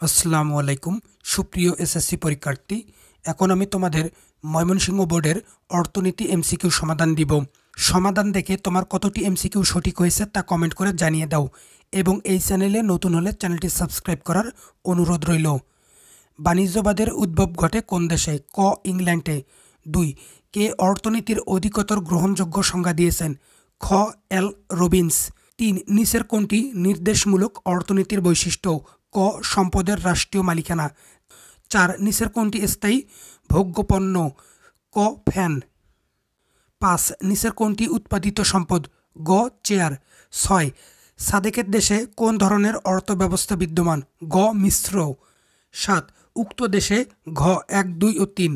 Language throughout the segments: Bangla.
আসসালামু আলাইকুম সুপ্রিয় এসএসসি পরীক্ষার্থী। এখন আমি তোমাদের ময়মনসিংহ বোর্ডের অর্থনীতি এমসিকিউ সমাধান দিব। সমাধান দেখে তোমার কতটি এমসিকিউ সঠিক হয়েছে তা কমেন্ট করে জানিয়ে দাও এবং এই চ্যানেলে নতুন হলে চ্যানেলটি সাবস্ক্রাইব করার অনুরোধ রইল। বাণিজ্যবাদের উদ্ভব ঘটে কোন দেশে? ক ইংল্যান্ডে। 2 কে অর্থনীতির অধিকতর গ্রহণযোগ্য সংজ্ঞা দিয়েছেন? খ এল রবিন্স। 3 নিচের কোনটি নির্দেশমূলক অর্থনীতির বৈশিষ্ট্য? ক সম্পদের রাষ্ট্রীয় মালিকানা। 4 নিচের কোনটি স্থায়ী ভোগ্যপণ্য? ক ফ্যান। 5 নিচের কোনটি উৎপাদিত সম্পদ? গ চেয়ার। 6 সাদেকের দেশে কোন ধরনের অর্থব্যবস্থা বিদ্যমান? গ মিশ্র। 7 উক্ত দেশে ঘ 1, 2 ও 3।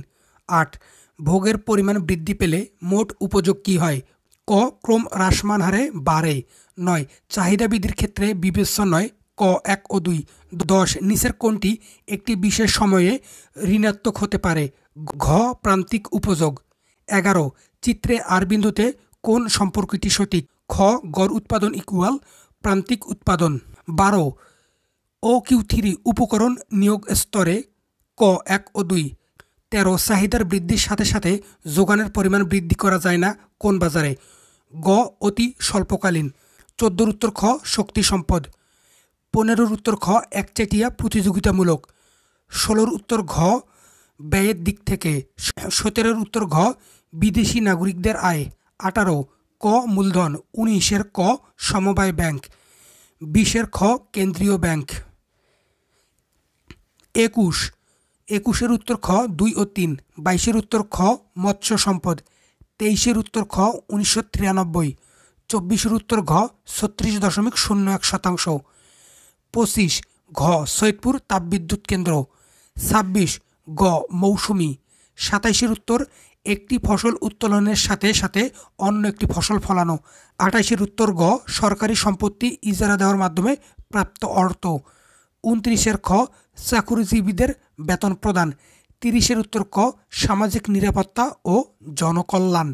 8 ভোগের পরিমাণ বৃদ্ধি পেলে মোট উপযোগ কী হয়? ক ক্রম হ্রাসমান হারে বাড়ে। 9 চাহিদা বৃদ্ধির ক্ষেত্রে বিবেচ্য নয়। ক 1 ও 2। 10 নিচের কোনটি একটি বিশেষ সময়ে ঋণাত্মক হতে পারে? ঘ প্রান্তিক উপযোগ। 11 চিত্রে আর বিন্দুতে কোন সম্পর্কটি সঠিক? খ গড় উৎপাদন ইকুয়াল প্রান্তিক উৎপাদন। 12 ও Q3 উপকরণ নিয়োগ স্তরে ক 1 ও 2। 13 চাহিদার বৃদ্ধির সাথে সাথে যোগানের পরিমাণ বৃদ্ধি করা যায় না কোন বাজারে? গ অতি স্বল্পকালীন। 14 উত্তর খ শক্তি সম্পদ। 15 উত্তর খ একচেটিয়া প্রতিযোগিতামূলক। 16 উত্তর ঘ ব্যয়ের দিক থেকে। 17 উত্তর ঘ বিদেশি নাগরিকদের আয়। 18 ক মূলধন। 19 ক সমবায় ব্যাংক। 20 খ কেন্দ্রীয় ব্যাংক। 21 উত্তর খ 2 ও 3। 22 উত্তর খ মৎস্য সম্পদ। 23 উত্তর খ 1993। 24 উত্তর ঘ 36.01%। 25 ঘ সৈয়দপুর তাপবিদ্যুৎ কেন্দ্র। 26 গ মৌসুমী। 27 উত্তর একটি ফসল উত্তোলনের সাথে সাথে অন্য একটি ফসল ফলানো। 28 উত্তর গ সরকারি সম্পত্তি ইজারা দেওয়ার মাধ্যমে প্রাপ্ত অর্থ। 29 খ চাকুরিজীবীদের বেতন প্রদান। 30 উত্তর ক সামাজিক নিরাপত্তা ও জনকল্যাণ।